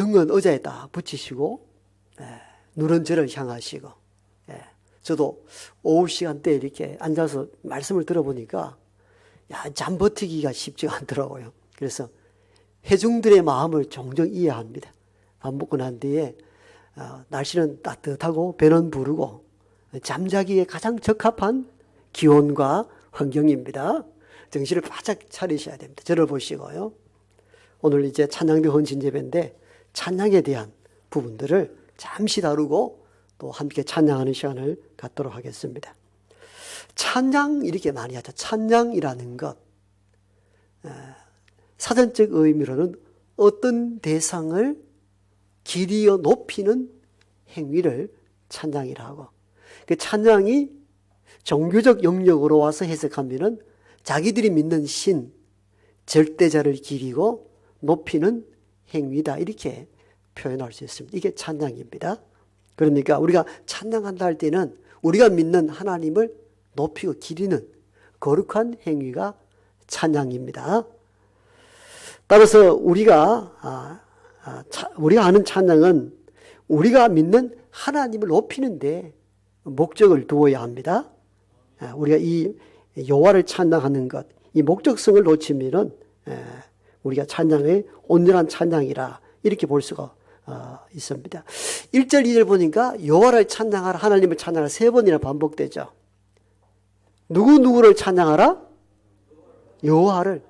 등은 의자에 딱 붙이시고 눈은 저를 향하시고 저도 오후 시간대에 이렇게 앉아서 말씀을 들어보니까 잠 버티기가 쉽지가 않더라고요. 그래서 회중들의 마음을 종종 이해합니다. 밥 먹고 난 뒤에 날씨는 따뜻하고 배는 부르고 잠자기에 가장 적합한 기온과 환경입니다. 정신을 바짝 차리셔야 됩니다. 저를 보시고요. 오늘 이제 찬양대 헌신예배인데 찬양에 대한 부분들을 잠시 다루고 또 함께 찬양하는 시간을 갖도록 하겠습니다. 찬양 이렇게 많이 하죠. 찬양이라는 것 사전적 의미로는 어떤 대상을 길이어 높이는 행위를 찬양이라 하고 그 찬양이 종교적 영역으로 와서 해석하면은 자기들이 믿는 신, 절대자를 기리고 높이는 행위다 이렇게 표현할 수 있습니다. 이게 찬양입니다. 그러니까 우리가 찬양한다 할 때는 우리가 믿는 하나님을 높이고 기리는 거룩한 행위가 찬양입니다. 따라서 우리가 하는 찬양은 우리가 믿는 하나님을 높이는데 목적을 두어야 합니다. 우리가 이 여호와를 찬양하는 것, 이 목적성을 놓치면은 우리가 찬양의 온전한 찬양이라 이렇게 볼 수가 있습니다. 1절, 2절 보니까 여호와를 찬양하라, 하나님을 찬양하라 세 번이나 반복되죠. 누구를 찬양하라? 여호와를.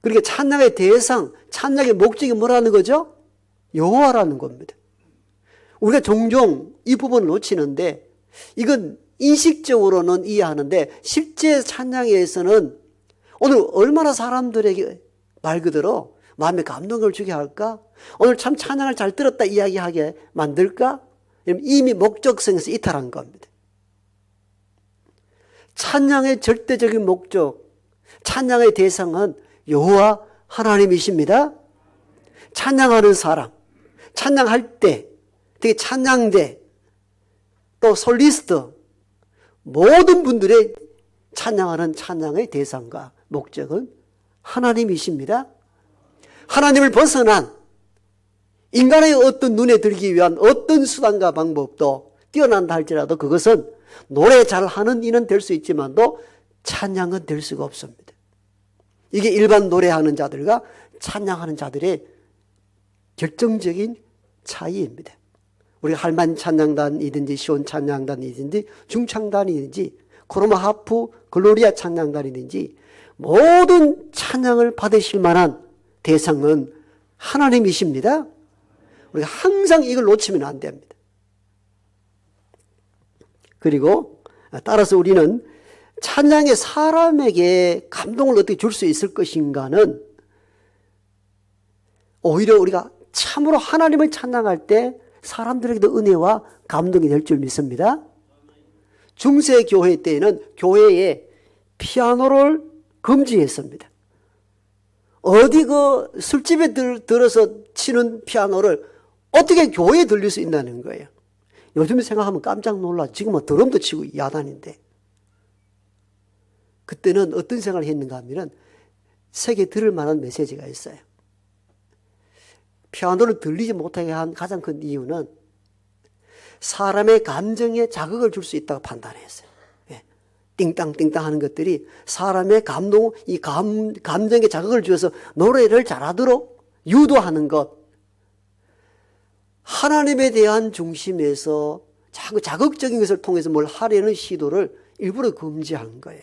그러니까 찬양의 대상, 찬양의 목적이 뭐라는 거죠? 여호와라는 겁니다. 우리가 종종 이 부분을 놓치는데 이건 인식적으로는 이해하는데 실제 찬양에서는 오늘 얼마나 사람들에게 말 그대로 마음에 감동을 주게 할까? 오늘 참 찬양을 잘 들었다 이야기하게 만들까? 이미 목적성에서 이탈한 겁니다. 찬양의 절대적인 목적, 찬양의 대상은 여호와 하나님이십니다. 찬양하는 사람, 찬양할 때, 특히 찬양대, 또 솔리스트, 모든 분들의 찬양하는 찬양의 대상과 목적은 하나님이십니다. 하나님을 벗어난 인간의 어떤 눈에 들기 위한 어떤 수단과 방법도 뛰어난다 할지라도 그것은 노래 잘하는 이는 될 수 있지만도 찬양은 될 수가 없습니다. 이게 일반 노래하는 자들과 찬양하는 자들의 결정적인 차이입니다. 우리가 할만 찬양단이든지 시온 찬양단이든지 중창단이든지 코로마 하프 글로리아 찬양단이든지 모든 찬양을 받으실 만한 대상은 하나님이십니다. 우리가 항상 이걸 놓치면 안 됩니다. 그리고 따라서 우리는 찬양의 사람에게 감동을 어떻게 줄 수 있을 것인가는 오히려 우리가 참으로 하나님을 찬양할 때 사람들에게도 은혜와 감동이 될 줄 믿습니다. 중세 교회 때에는 교회에 피아노를 금지했습니다. 어디 그 술집에 들어서 치는 피아노를 어떻게 교회에 들릴 수 있다는 거예요. 요즘 생각하면 깜짝 놀라. 지금은 드럼도 치고 야단인데. 그때는 어떤 생각을 했는가 하면 세계 들을 만한 메시지가 있어요. 피아노를 들리지 못하게 한 가장 큰 이유는 사람의 감정에 자극을 줄 수 있다고 판단했어요. 띵땅띵땅 하는 것들이 사람의 감정에 자극을 주어서 노래를 잘하도록 유도하는 것. 하나님에 대한 중심에서 자꾸 자극적인 것을 통해서 뭘 하려는 시도를 일부러 금지한 거예요.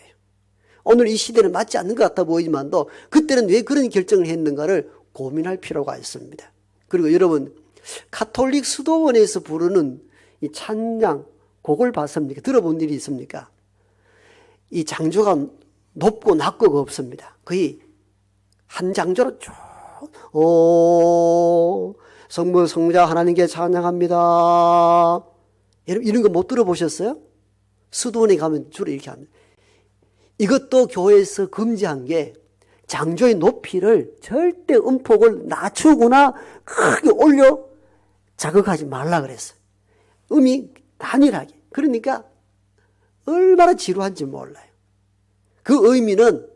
오늘 이 시대는 맞지 않는 것 같아 보이지만도 그때는 왜 그런 결정을 했는가를 고민할 필요가 있습니다. 그리고 여러분, 가톨릭 수도원에서 부르는 이 찬양 곡을 봤습니까? 들어본 일이 있습니까? 이 장조가 높고 낮고가 없습니다. 거의 한 장조로 쭉 성부 성자 하나님께 찬양합니다. 여러분 이런 거 못 들어보셨어요? 수도원에 가면 주로 이렇게 합니다. 이것도 교회에서 금지한 게 장조의 높이를 절대 음폭을 낮추거나 크게 올려 자극하지 말라 그랬어요. 음이 단일하게. 그러니까 얼마나 지루한지 몰라요. 그 의미는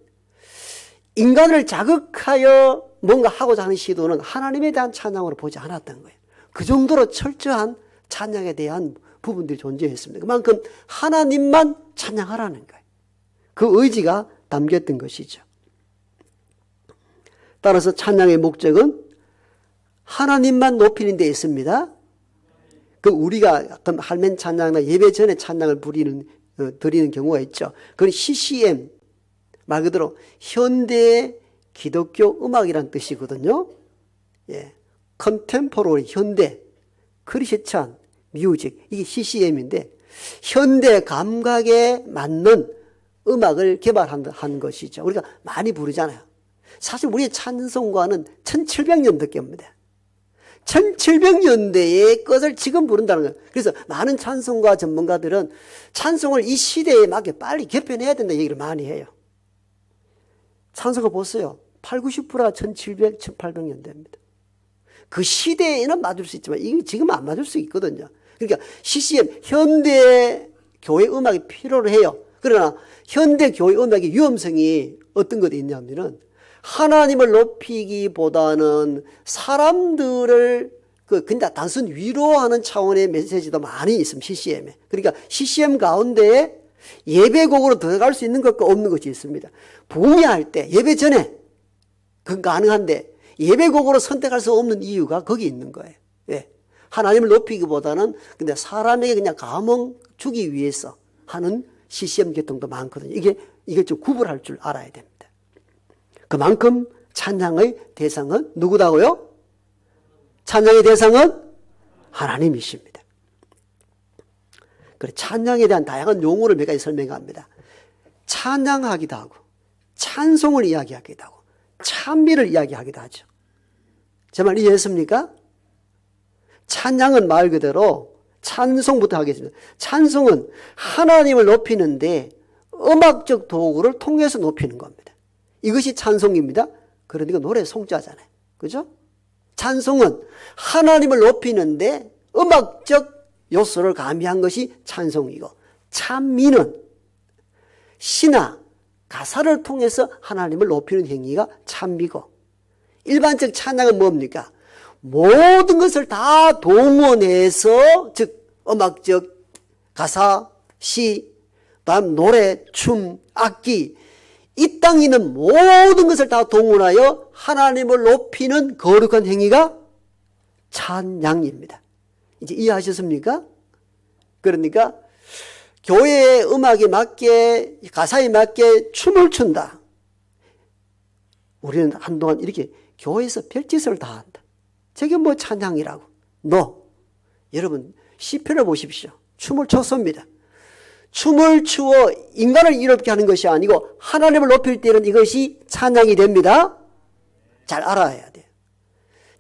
인간을 자극하여 뭔가 하고자 하는 시도는 하나님에 대한 찬양으로 보지 않았던 거예요. 그 정도로 철저한 찬양에 대한 부분들이 존재했습니다. 그만큼 하나님만 찬양하라는 거예요. 그 의지가 담겼던 것이죠. 따라서 찬양의 목적은 하나님만 높이는 데 있습니다. 그 우리가 어떤 할멘 찬양이나 예배 전에 찬양을 드리는 경우가 있죠. 그건 CCM, 말 그대로 현대 기독교 음악이란 뜻이거든요. 예, 컨템포러리, 현대, 크리스찬 뮤직, 이게 CCM인데 현대 감각에 맞는 음악을 개발한 것이죠. 우리가 많이 부르잖아요. 사실 우리의 찬송가는 1700년대입니다. 1700년대의 것을 지금 부른다는 거예요. 그래서 많은 찬송가 전문가들은 찬송을 이 시대에 맞게 빨리 개편해야 된다는 얘기를 많이 해요. 찬송가 보세요. 80, 90%가 1700, 1800년대입니다. 그 시대에는 맞을 수 있지만 이게 지금은 안 맞을 수 있거든요. 그러니까 CCM, 현대 교회 음악이 필요로 해요. 그러나 현대 교회 음악의 위험성이 어떤 것이 있냐면은 하나님을 높이기보다는 사람들을 그냥 단순 위로하는 차원의 메시지도 많이 있습니다. CCM에. 그러니까 CCM 가운데에 예배곡으로 들어갈 수 있는 것과 없는 것이 있습니다. 봉야할 때 예배 전에 그건 가능한데 예배곡으로 선택할 수 없는 이유가 거기 있는 거예요. 예. 하나님을 높이기보다는 근데 사람에게 그냥 감흥 주기 위해서 하는 CCM 계통도 많거든요. 이게 좀 구분할 줄 알아야 됩니다. 그만큼 찬양의 대상은 누구다고요? 찬양의 대상은 하나님이십니다. 그래, 찬양에 대한 다양한 용어를 몇 가지 설명합니다. 찬양하기도 하고, 찬송을 이야기하기도 하고, 찬미를 이야기하기도 하죠. 제 말 이해했습니까? 찬양은 말 그대로 찬송부터 하겠습니다. 찬송은 하나님을 높이는데 음악적 도구를 통해서 높이는 겁니다. 이것이 찬송입니다. 그러니까 노래 송자잖아요. 그죠? 찬송은 하나님을 높이는데 음악적 요소를 가미한 것이 찬송이고, 찬미는 시나 가사를 통해서 하나님을 높이는 행위가 찬미고, 일반적 찬양은 뭡니까? 모든 것을 다 동원해서, 즉 음악적 가사, 시, 다음 노래, 춤, 악기, 이 땅에 있는 모든 것을 다 동원하여 하나님을 높이는 거룩한 행위가 찬양입니다. 이제 이해하셨습니까? 그러니까 교회의 음악에 맞게, 가사에 맞게 춤을 춘다. 우리는 한동안 이렇게 교회에서 별짓을 다 한다. 저게 뭐 찬양이라고. 여러분 시편을 보십시오. 춤을 췄습니다. 춤을 추어 인간을 이롭게 하는 것이 아니고 하나님을 높일 때는 이것이 찬양이 됩니다. 잘 알아야 돼요.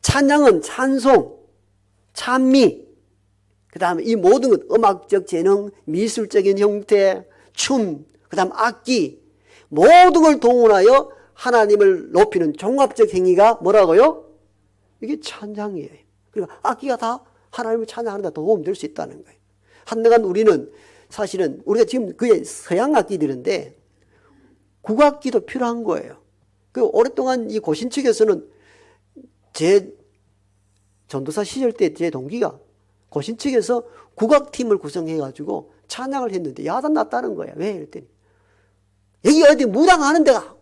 찬양은 찬송, 찬미, 그 다음에 이 모든 것, 음악적 재능, 미술적인 형태, 춤, 그 다음 악기, 모든 걸 동원하여 하나님을 높이는 종합적 행위가 뭐라고요? 이게 찬양이에요. 그러니까 악기가 다 하나님을 찬양하는 데 도움될 수 있다는 거예요. 한동안 우리는 사실은 우리가 지금 그게 서양 악기들인데 국악기도 필요한 거예요. 그 오랫동안 이 고신 측에서는 제 전도사 시절 때 제 동기가 고신 측에서 국악팀을 구성해가지고 찬양을 했는데 야단 났다는 거예요. 왜? 이랬더니 여기 어디 무당하는 데가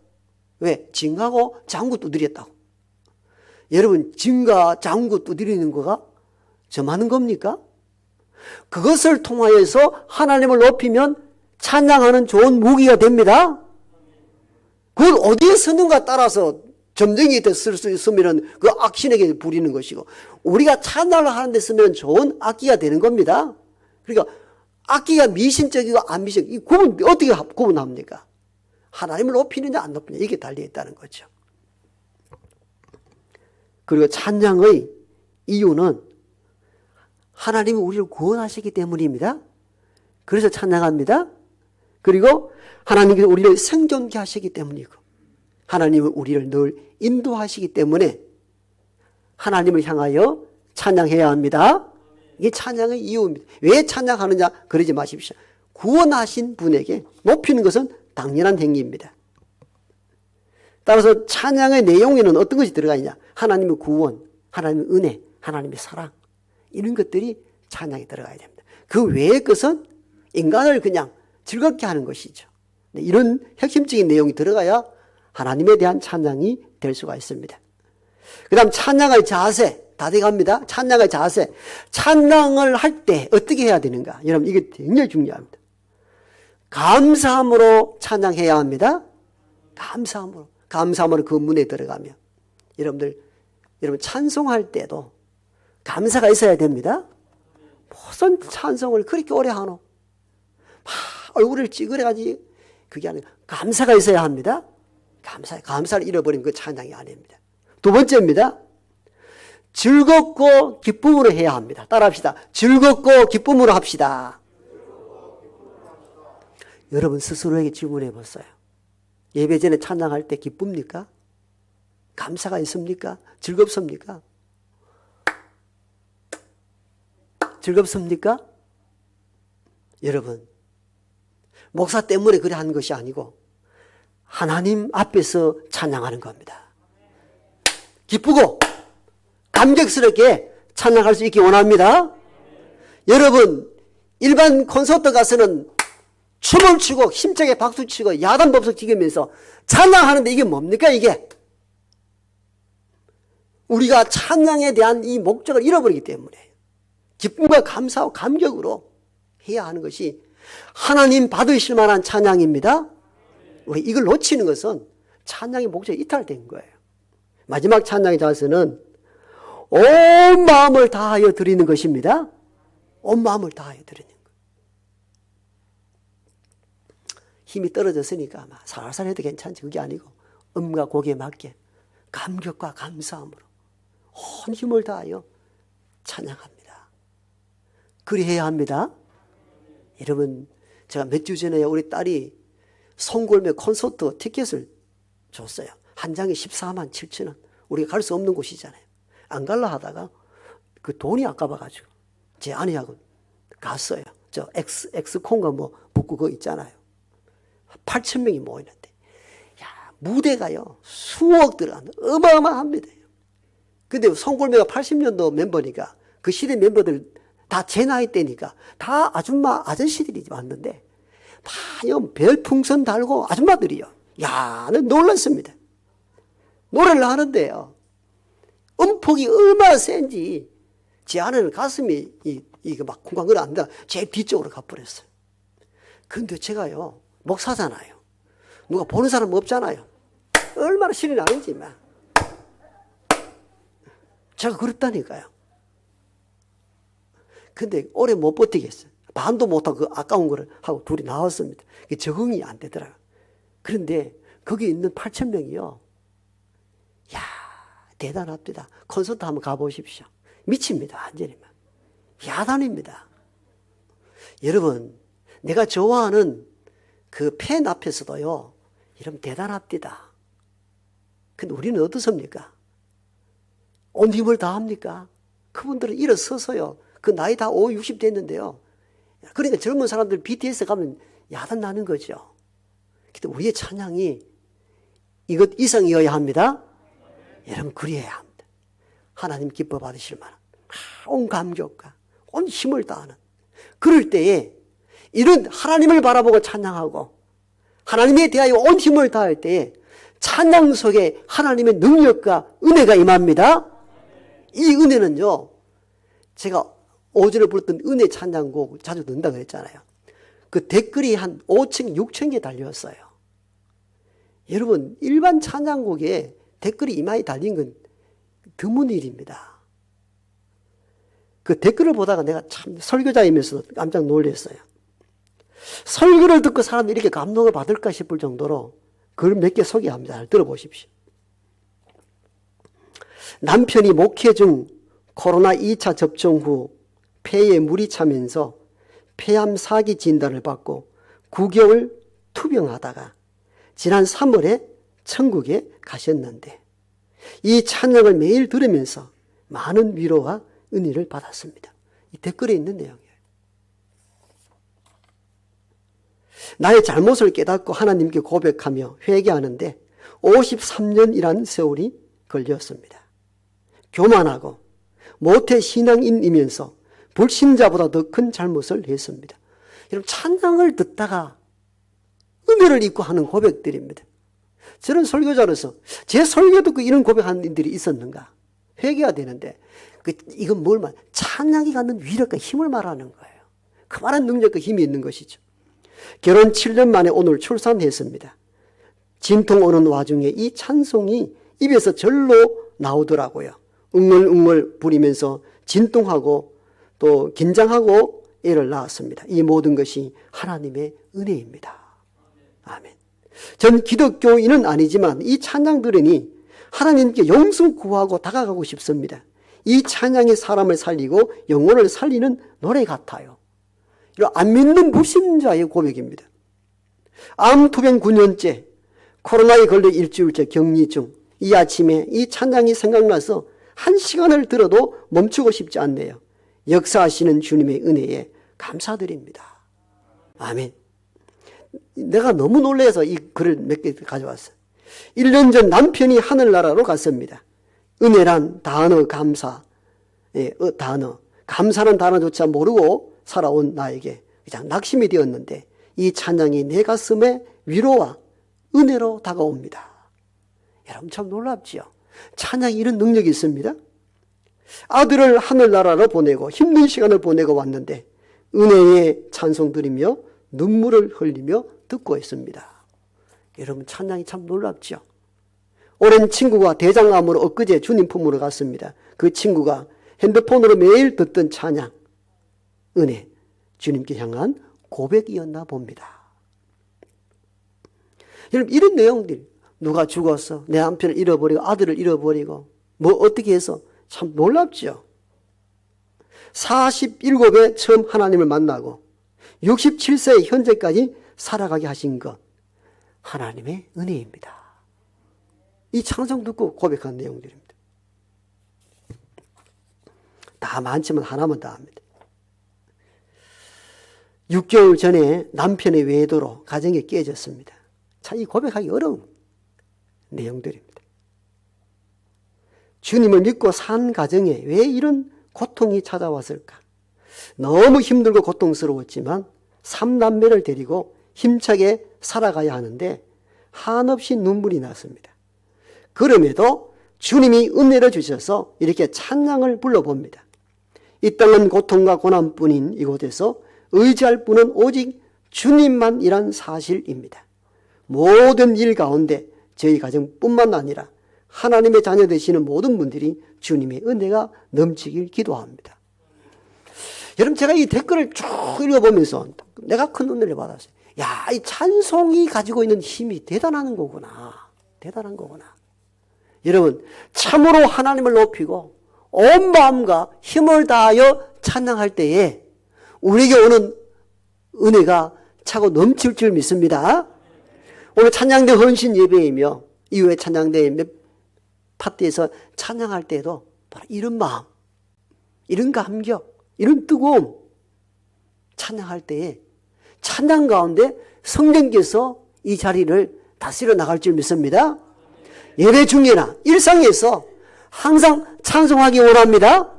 왜? 징하고 장구 두드렸다고. 여러분 징과 장구 두드리는 거가 점하는 겁니까? 그것을 통하여서 하나님을 높이면 찬양하는 좋은 무기가 됩니다. 그걸 어디에 쓰는가 따라서 점쟁이에 쓸 수 있으면 그 악신에게 부리는 것이고, 우리가 찬양을 하는 데 쓰면 좋은 악기가 되는 겁니다. 그러니까 악기가 미신적이고 안 미신적, 이 구분 어떻게 구분합니까? 하나님을 높이느냐 안 높이느냐 이게 달려 있다는 거죠. 그리고 찬양의 이유는 하나님이 우리를 구원하시기 때문입니다. 그래서 찬양합니다. 그리고 하나님께서 우리를 생존케 하시기 때문이고, 하나님은 우리를 늘 인도하시기 때문에 하나님을 향하여 찬양해야 합니다. 이게 찬양의 이유입니다. 왜 찬양하느냐 그러지 마십시오. 구원하신 분에게 높이는 것은 당연한 행위입니다. 따라서 찬양의 내용에는 어떤 것이 들어가 있냐? 하나님의 구원, 하나님의 은혜, 하나님의 사랑, 이런 것들이 찬양에 들어가야 됩니다. 그 외의 것은 인간을 그냥 즐겁게 하는 것이죠. 이런 핵심적인 내용이 들어가야 하나님에 대한 찬양이 될 수가 있습니다. 그 다음 찬양의 자세, 다 돼갑니다. 찬양의 자세. 찬양을 할 때 어떻게 해야 되는가? 여러분, 이게 굉장히 중요합니다. 감사함으로 찬양해야 합니다. 감사함으로. 감사함으로 그 문에 들어가면. 여러분 찬송할 때도 감사가 있어야 됩니다. 무슨 찬송을 그렇게 오래 하노? 막 얼굴을 찌그려가지고 그게 아니라 감사가 있어야 합니다. 감사를 잃어버리면 그 찬양이 아닙니다. 두 번째입니다. 즐겁고 기쁨으로 해야 합니다. 따라합시다. 즐겁고 기쁨으로 합시다. 여러분 스스로에게 질문해 보세요. 예배 전에 찬양할 때 기쁩니까? 감사가 있습니까? 즐겁습니까? 즐겁습니까? 여러분, 목사 때문에 그래 하는 것이 아니고 하나님 앞에서 찬양하는 겁니다. 기쁘고 감격스럽게 찬양할 수 있기 원합니다. 여러분, 일반 콘서트 가서는 춤을 추고 힘차게 박수치고 야단법석 지으면서 찬양하는데 이게 뭡니까 이게? 우리가 찬양에 대한 이 목적을 잃어버리기 때문에 기쁨과 감사와 감격으로 해야 하는 것이 하나님 받으실 만한 찬양입니다. 우리 이걸 놓치는 것은 찬양의 목적이 이탈된 거예요. 마지막 찬양의 자세는 온 마음을 다하여 드리는 것입니다. 온 마음을 다하여 드리는 것. 힘이 떨어졌으니까 막 살살 해도 괜찮지. 그게 아니고 음과 곡에 맞게 감격과 감사함으로 온 힘을 다하여 찬양합니다. 그리해야 합니다. 여러분, 제가 몇 주 전에 우리 딸이 송골매 콘서트 티켓을 줬어요. 한 장에 14만 7천 원. 우리가 갈 수 없는 곳이잖아요. 안 갈라 하다가 그 돈이 아까워가지고 제 아내하고 갔어요. 저 엑스콘가 뭐 북구 그거 있잖아요. 8천 명이 모이는데, 야, 무대가요 수억 들어가는 어마어마합니다. 근데 송골매가 80년도 멤버니까 그 시대 멤버들 다 제 나이 때니까 다 아줌마 아저씨들이 왔는데 막 별풍선 달고 아줌마들이요. 야, 놀랐습니다. 노래를 하는데요, 음폭이 얼마나 센지 제 아내는 가슴이 이게 막 쿵쾅거려 안다. 제 뒤쪽으로 가버렸어요. 근데 제가요 목사잖아요. 누가 보는 사람 없잖아요. 얼마나 신이 나는지 막 제가 그랬다니까요. 근데 오래 못 버티겠어요. 반도 못하고 그 아까운 거를 하고 둘이 나왔습니다. 적응이 안 되더라고요. 그런데 거기 있는 8천 명이요. 야, 대단합니다. 콘서트 한번 가보십시오. 미칩니다. 완전히. 야단입니다. 여러분, 내가 좋아하는 그 팬 앞에서도요, 이러면 대단합니다. 근데 우리는 어떻습니까? 온 힘을 다합니까? 그분들은 일어서서요, 그 나이 다 50, 60 됐는데요. 그러니까 젊은 사람들 BTS 가면 야단 나는 거죠. 근데 우리의 찬양이 이것 이상이어야 합니다. 여러분, 그리해야 합니다. 하나님 기뻐 받으실 만한 온 감격과 온 힘을 다하는, 그럴 때에 이런 하나님을 바라보고 찬양하고 하나님에 대하여 온 힘을 다할 때에 찬양 속에 하나님의 능력과 은혜가 임합니다. 이 은혜는요, 제가 오전에 불렀던 은혜 찬양곡 자주 듣는다고 했잖아요. 그 댓글이 한 5천, 6천 개 달렸어요. 여러분, 일반 찬양곡에 댓글이 이마에 달린 건 드문 일입니다. 그 댓글을 보다가 내가 참 설교자이면서 깜짝 놀랐어요. 설교를 듣고 사람들이 이렇게 감동을 받을까 싶을 정도로 글 몇 개 소개합니다. 잘 들어보십시오. 남편이 목회 중 코로나 2차 접종 후 폐에 물이 차면서 폐암 4기 진단을 받고 9개월 투병하다가 지난 3월에 천국에 가셨는데 이 찬양을 매일 들으면서 많은 위로와 은혜를 받았습니다. 이 댓글에 있는 내용이에요. 나의 잘못을 깨닫고 하나님께 고백하며 회개하는데 53년이란 세월이 걸렸습니다. 교만하고 모태 신앙인이면서 불신자보다 더 큰 잘못을 했습니다. 여러분, 찬양을 듣다가 은혜를 입고 하는 고백들입니다. 저는 설교자로서 제 설교 듣고 이런 고백하는 인들이 있었는가? 회개해야 되는데, 이건 뭘 말? 찬양이 갖는 위력과 힘을 말하는 거예요. 그만한 능력과 힘이 있는 것이죠. 결혼 7년 만에 오늘 출산했습니다. 진통 오는 와중에 이 찬송이 입에서 절로 나오더라고요. 웅얼웅얼 부리면서 진통하고 또 긴장하고 애를 낳았습니다. 이 모든 것이 하나님의 은혜입니다. 아멘. 전 기독교인은 아니지만 이 찬양 들으니 하나님께 용서 구하고 다가가고 싶습니다. 이 찬양이 사람을 살리고 영혼을 살리는 노래 같아요. 이런 안 믿는 무신자의 고백입니다. 암 투병 9년째, 코로나에 걸려 일주일째 격리 중, 이 아침에 이 찬양이 생각나서 1시간을 들어도 멈추고 싶지 않네요. 역사하시는 주님의 은혜에 감사드립니다. 아멘. 내가 너무 놀라서 이 글을 몇 개 가져왔어요. 1년 전 남편이 하늘나라로 갔습니다. 은혜란 단어 감사, 단어, 감사란 단어조차 모르고 살아온 나에게 그냥 낙심이 되었는데 이 찬양이 내 가슴에 위로와 은혜로 다가옵니다. 여러분 참 놀랍지요? 찬양이 이런 능력이 있습니다. 아들을 하늘나라로 보내고 힘든 시간을 보내고 왔는데 은혜의 찬송 드리며 눈물을 흘리며 듣고 있습니다. 여러분 찬양이 참 놀랍죠? 오랜 친구가 대장암으로 엊그제 주님 품으로 갔습니다. 그 친구가 핸드폰으로 매일 듣던 찬양, 은혜, 주님께 향한 고백이었나 봅니다. 여러분 이런 내용들, 누가 죽었어, 내 남편을 잃어버리고 아들을 잃어버리고 뭐 어떻게 해서 참 놀랍죠. 47에 처음 하나님을 만나고 67세 현재까지 살아가게 하신 것, 하나님의 은혜입니다. 이 찬송 듣고 고백한 내용들입니다. 다 많지만 하나만 더 합니다. 6개월 전에 남편의 외도로 가정이 깨졌습니다. 참 이 고백하기 어려운 내용들입니다. 주님을 믿고 산 가정에 왜 이런 고통이 찾아왔을까? 너무 힘들고 고통스러웠지만 3남매를 데리고 힘차게 살아가야 하는데 한없이 눈물이 났습니다. 그럼에도 주님이 은혜를 주셔서 이렇게 찬양을 불러봅니다. 이 땅은 고통과 고난뿐인 이곳에서 의지할 분은 오직 주님만이란 사실입니다. 모든 일 가운데 저희 가정뿐만 아니라 하나님의 자녀 되시는 모든 분들이 주님의 은혜가 넘치길 기도합니다. 여러분 제가 이 댓글을 쭉 읽어보면서 내가 큰 은혜를 받았어요. 야, 이 찬송이 가지고 있는 힘이 대단한 거구나. 대단한 거구나. 여러분 참으로 하나님을 높이고 온 마음과 힘을 다하여 찬양할 때에 우리에게 오는 은혜가 차고 넘칠 줄 믿습니다. 오늘 찬양대 헌신 예배이며 이후에 찬양대 파티에서 찬양할 때도 바로 이런 마음, 이런 감격, 이런 뜨거움 찬양할 때에 찬양 가운데 성령께서 이 자리를 다스려 나갈 줄 믿습니다. 예배 중에나 일상에서 항상 찬송하기 원합니다.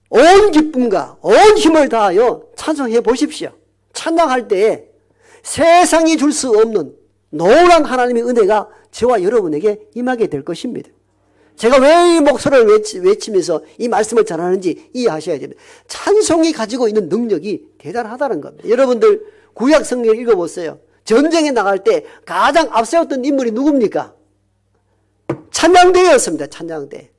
온 기쁨과 온 힘을 다하여 찬송해 보십시오. 찬양할 때에 세상이 줄 수 없는 놀라운 하나님의 은혜가 저와 여러분에게 임하게 될 것입니다. 제가 왜 이 목소리를 외치면서 이 말씀을 전하는지 이해하셔야 됩니다. 찬송이 가지고 있는 능력이 대단하다는 겁니다. 여러분들 구약 성경을 읽어보세요. 전쟁에 나갈 때 가장 앞세웠던 인물이 누굽니까? 찬양대였습니다. 찬양대.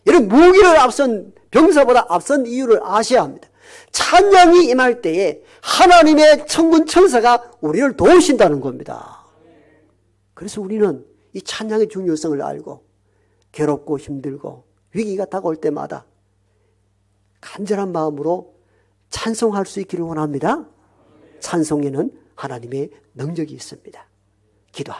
이런 무기를 앞선 병사보다 앞선 이유를 아셔야 합니다. 찬양이 임할 때에 하나님의 천군 천사가 우리를 도우신다는 겁니다. 그래서 우리는 이 찬양의 중요성을 알고 괴롭고 힘들고 위기가 다가올 때마다 간절한 마음으로 찬송할 수 있기를 원합니다. 찬송에는 하나님의 능력이 있습니다. 기도합니다.